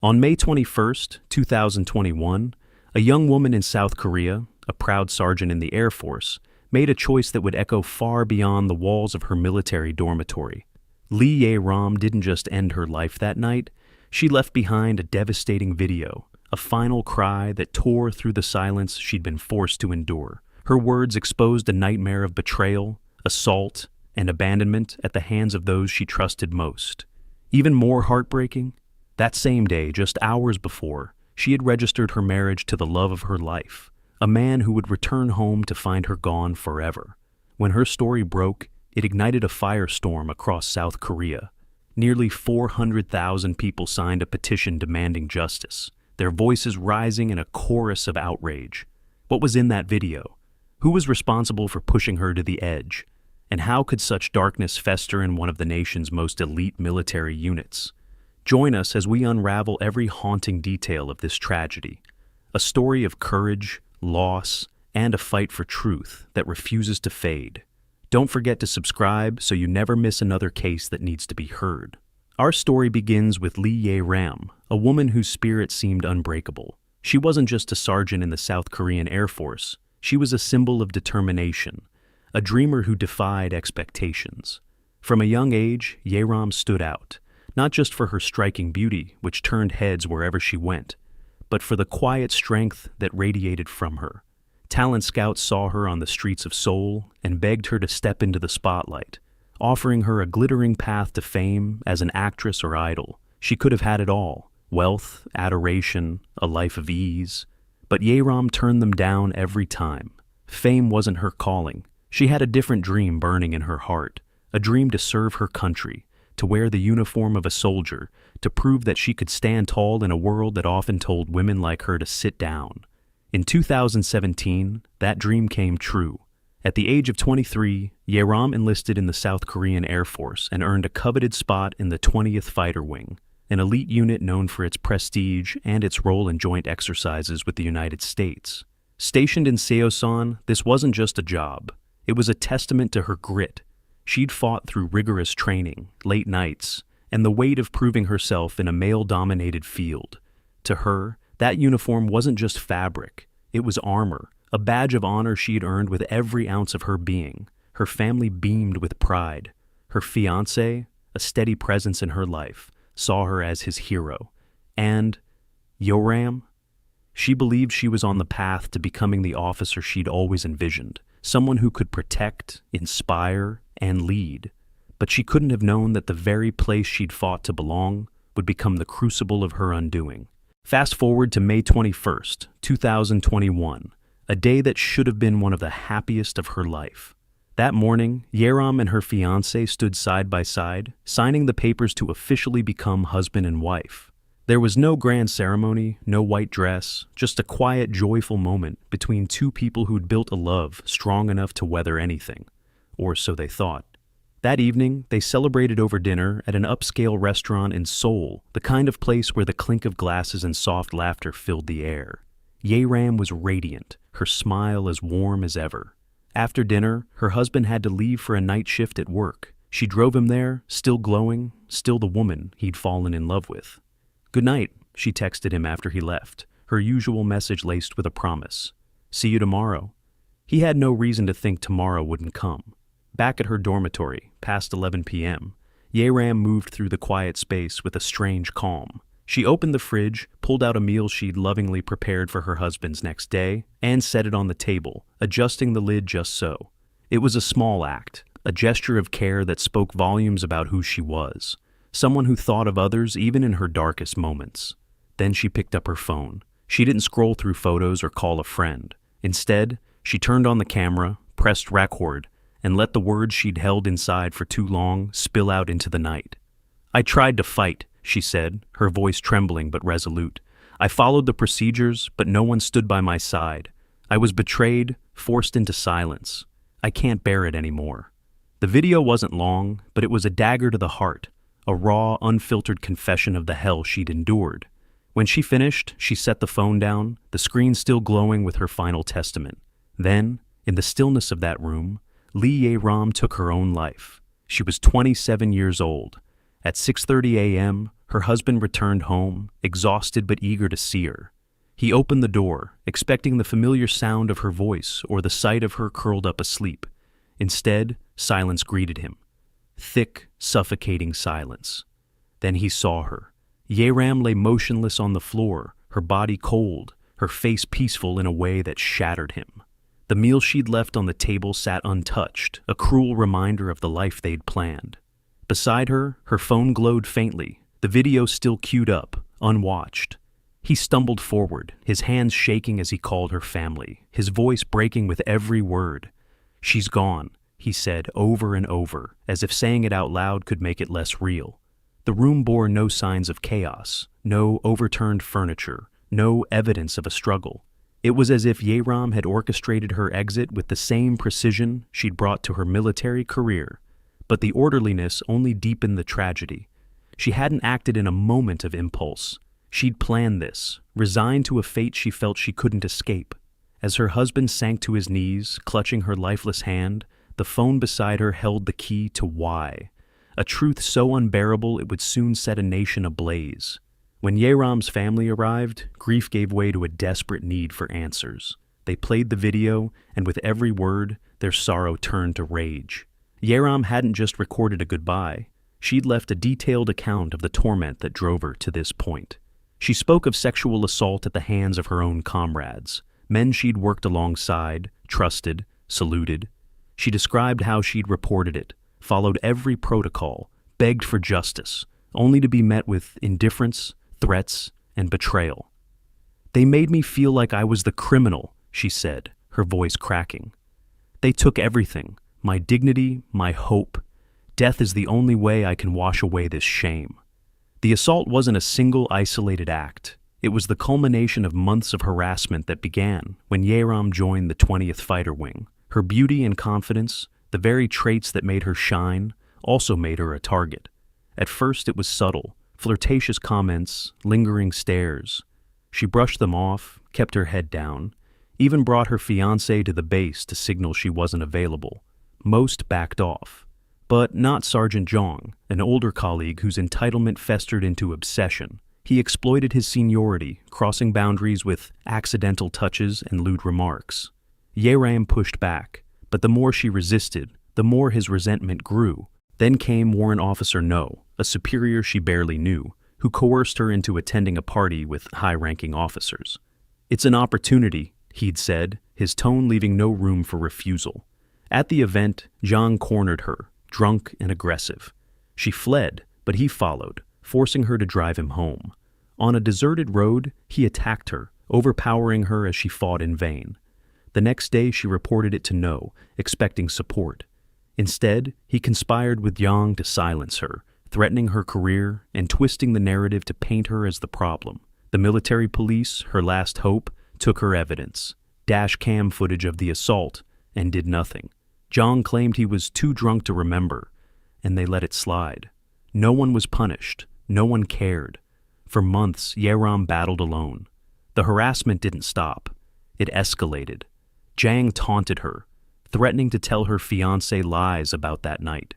On May 21st, 2021, a young woman in South Korea, a proud sergeant in the Air Force, made a choice that would echo far beyond the walls of her military dormitory. Lee Ye-ram didn't just end her life that night, she left behind a devastating video, a final cry that tore through the silence she'd been forced to endure. Her words exposed a nightmare of betrayal, assault, and abandonment at the hands of those she trusted most. Even more heartbreaking, that same day, just hours before, she had registered her marriage to the love of her life, a man who would return home to find her gone forever. When her story broke, it ignited a firestorm across South Korea. Nearly 400,000 people signed a petition demanding justice, their voices rising in a chorus of outrage. What was in that video? Who was responsible for pushing her to the edge? And how could such darkness fester in one of the nation's most elite military units? Join us as we unravel every haunting detail of this tragedy, a story of courage, loss, and a fight for truth that refuses to fade. Don't forget to subscribe so you never miss another case that needs to be heard. Our story begins with Lee Ye-ram, a woman whose spirit seemed unbreakable. She wasn't just a sergeant in the South Korean Air Force, she was a symbol of determination, a dreamer who defied expectations. From a young age, Ye-ram stood out, not just for her striking beauty, which turned heads wherever she went, but for the quiet strength that radiated from her. Talent scouts saw her on the streets of Seoul and begged her to step into the spotlight, offering her a glittering path to fame as an actress or idol. She could have had it all: wealth, adoration, a life of ease. But Ye-ram turned them down every time. Fame wasn't her calling. She had a different dream burning in her heart, a dream to serve her country, to wear the uniform of a soldier, to prove that she could stand tall in a world that often told women like her to sit down. In 2017, that dream came true. At the age of 23, Ye-ram enlisted in the South Korean Air Force and earned a coveted spot in the 20th Fighter Wing, an elite unit known for its prestige and its role in joint exercises with the United States. Stationed in Seosan, this wasn't just a job. It was a testament to her grit. She'd fought through rigorous training, late nights, and the weight of proving herself in a male-dominated field. To her, that uniform wasn't just fabric. It was armor, a badge of honor she'd earned with every ounce of her being. Her family beamed with pride. Her fiancé, a steady presence in her life, saw her as his hero. And Ye-ram? She believed she was on the path to becoming the officer she'd always envisioned, someone who could protect, inspire, and lead. But she couldn't have known that the very place she'd fought to belong would become the crucible of her undoing. Fast forward to May 21st, 2021, a day that should have been one of the happiest of her life. That morning, Ye-ram and her fiancé stood side by side, signing the papers to officially become husband and wife. There was no grand ceremony, no white dress, just a quiet, joyful moment between two people who'd built a love strong enough to weather anything. Or so they thought. That evening, they celebrated over dinner at an upscale restaurant in Seoul, the kind of place where the clink of glasses and soft laughter filled the air. Ye-ram was radiant, her smile as warm as ever. After dinner, her husband had to leave for a night shift at work. She drove him there, still glowing, still the woman he'd fallen in love with. "Good night," she texted him after he left, her usual message laced with a promise. "See you tomorrow." He had no reason to think tomorrow wouldn't come. Back at her dormitory, past 11 p.m., Ye-ram moved through the quiet space with a strange calm. She opened the fridge, pulled out a meal she'd lovingly prepared for her husband's next day, and set it on the table, adjusting the lid just so. It was a small act, a gesture of care that spoke volumes about who she was, someone who thought of others even in her darkest moments. Then she picked up her phone. She didn't scroll through photos or call a friend. Instead, she turned on the camera, pressed record, and let the words she'd held inside for too long spill out into the night. "I tried to fight," she said, her voice trembling but resolute. "I followed the procedures, but no one stood by my side. I was betrayed, forced into silence. I can't bear it anymore." The video wasn't long, but it was a dagger to the heart, a raw, unfiltered confession of the hell she'd endured. When she finished, she set the phone down, the screen still glowing with her final testament. Then, in the stillness of that room, Lee Ye-ram took her own life. She was 27 years old. At 6:30 a.m., her husband returned home, exhausted but eager to see her. He opened the door, expecting the familiar sound of her voice or the sight of her curled up asleep. Instead, silence greeted him. Thick, suffocating silence. Then he saw her. Yeram lay motionless on the floor, her body cold, her face peaceful in a way that shattered him. The meal she'd left on the table sat untouched, a cruel reminder of the life they'd planned. Beside her, her phone glowed faintly, the video still queued up, unwatched. He stumbled forward, his hands shaking as he called her family, his voice breaking with every word. "She's gone," he said over and over, as if saying it out loud could make it less real. The room bore no signs of chaos, no overturned furniture, no evidence of a struggle. It was as if Yeram had orchestrated her exit with the same precision she'd brought to her military career. But the orderliness only deepened the tragedy. She hadn't acted in a moment of impulse. She'd planned this, resigned to a fate she felt she couldn't escape. As her husband sank to his knees, clutching her lifeless hand, the phone beside her held the key to why. A truth so unbearable it would soon set a nation ablaze. When Yeram's family arrived, grief gave way to a desperate need for answers. They played the video, and with every word, their sorrow turned to rage. Yeram hadn't just recorded a goodbye. She'd left a detailed account of the torment that drove her to this point. She spoke of sexual assault at the hands of her own comrades, men she'd worked alongside, trusted, saluted. She described how she'd reported it, followed every protocol, begged for justice, only to be met with indifference, threats, and betrayal. "They made me feel like I was the criminal," she said, her voice cracking. "They took everything, my dignity, my hope. Death is the only way I can wash away this shame." The assault wasn't a single isolated act. It was the culmination of months of harassment that began when Yeram joined the 20th Fighter Wing. Her beauty and confidence, the very traits that made her shine, also made her a target. At first it was subtle, flirtatious comments, lingering stares. She brushed them off, kept her head down, even brought her fiancé to the base to signal she wasn't available. Most backed off. But not Sergeant Zhang, an older colleague whose entitlement festered into obsession. He exploited his seniority, crossing boundaries with accidental touches and lewd remarks. Yeram pushed back, but the more she resisted, the more his resentment grew. Then came Warrant Officer No, a superior she barely knew, who coerced her into attending a party with high-ranking officers. "It's an opportunity," he'd said, his tone leaving no room for refusal. At the event, Zhang cornered her, drunk and aggressive. She fled, but he followed, forcing her to drive him home. On a deserted road, he attacked her, overpowering her as she fought in vain. The next day she reported it to No, expecting support. Instead, he conspired with Yang to silence her, threatening her career and twisting the narrative to paint her as the problem. The military police, her last hope, took her evidence, dash cam footage of the assault, and did nothing. Zhang claimed he was too drunk to remember, and they let it slide. No one was punished. No one cared. For months, Yeram battled alone. The harassment didn't stop. It escalated. Zhang taunted her, threatening to tell her fiancé lies about that night.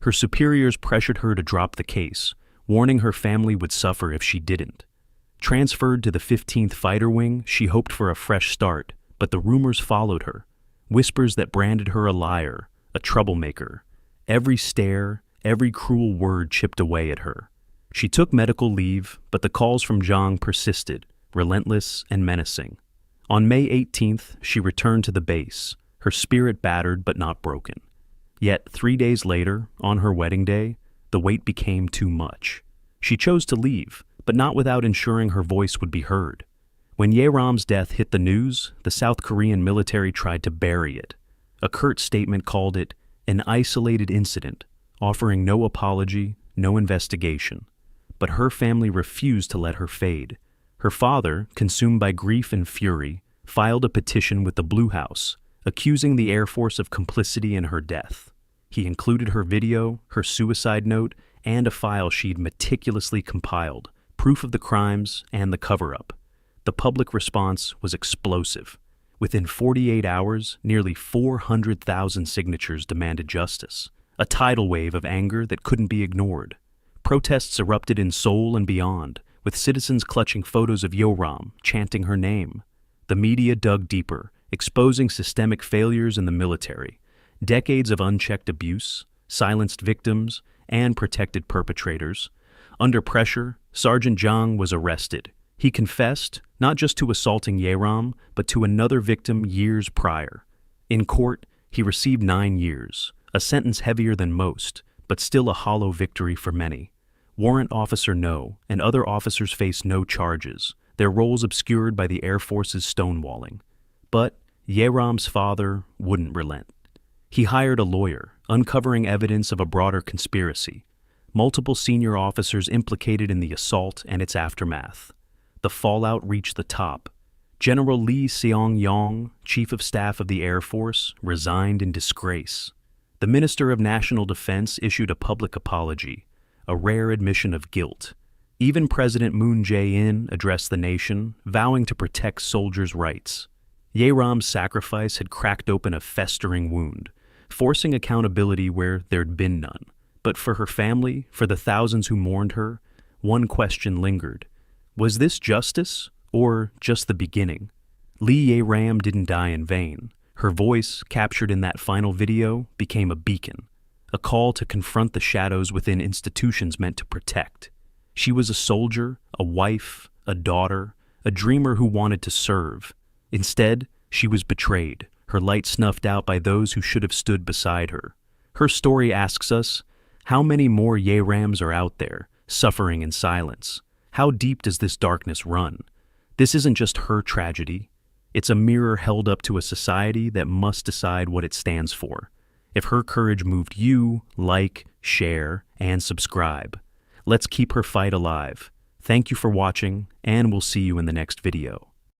Her superiors pressured her to drop the case, warning her family would suffer if she didn't. Transferred to the 15th Fighter Wing, she hoped for a fresh start, but the rumors followed her. Whispers that branded her a liar, a troublemaker. Every stare, every cruel word chipped away at her. She took medical leave, but the calls from Zhang persisted, relentless and menacing. On May 18th, she returned to the base, her spirit battered but not broken. Yet 3 days later, on her wedding day, the weight became too much. She chose to leave, but not without ensuring her voice would be heard. When Yeram's death hit the news, the South Korean military tried to bury it. A curt statement called it an isolated incident, offering no apology, no investigation. But her family refused to let her fade. Her father, consumed by grief and fury, filed a petition with the Blue House, accusing the Air Force of complicity in her death. He included her video, her suicide note, and a file she'd meticulously compiled, proof of the crimes and the cover-up. The public response was explosive. Within 48 hours, nearly 400,000 signatures demanded justice, a tidal wave of anger that couldn't be ignored. Protests erupted in Seoul and beyond, with citizens clutching photos of Yoram, chanting her name. The media dug deeper, exposing systemic failures in the military, decades of unchecked abuse, silenced victims, and protected perpetrators. Under pressure, Sergeant Jang was arrested. He confessed, not just to assaulting Yeram, but to another victim years prior. In court, he received 9 years, a sentence heavier than most, but still a hollow victory for many. Warrant Officer No and other officers faced no charges, their roles obscured by the Air Force's stonewalling. But Yeram's father wouldn't relent. He hired a lawyer, uncovering evidence of a broader conspiracy. Multiple senior officers implicated in the assault and its aftermath. The fallout reached the top. General Lee Seong-yong, Chief of Staff of the Air Force, resigned in disgrace. The Minister of National Defense issued a public apology, a rare admission of guilt. Even President Moon Jae-in addressed the nation, vowing to protect soldiers' rights. Yeram's sacrifice had cracked open a festering wound, forcing accountability where there'd been none. But for her family, for the thousands who mourned her, one question lingered. Was this justice, or just the beginning? Lee Yeram didn't die in vain. Her voice, captured in that final video, became a beacon, a call to confront the shadows within institutions meant to protect. She was a soldier, a wife, a daughter, a dreamer who wanted to serve. Instead, she was betrayed, her light snuffed out by those who should have stood beside her. Her story asks us, how many more Yerams are out there, suffering in silence? How deep does this darkness run? This isn't just her tragedy. It's a mirror held up to a society that must decide what it stands for. If her courage moved you, like, share, and subscribe. Let's keep her fight alive. Thank you for watching, and we'll see you in the next video.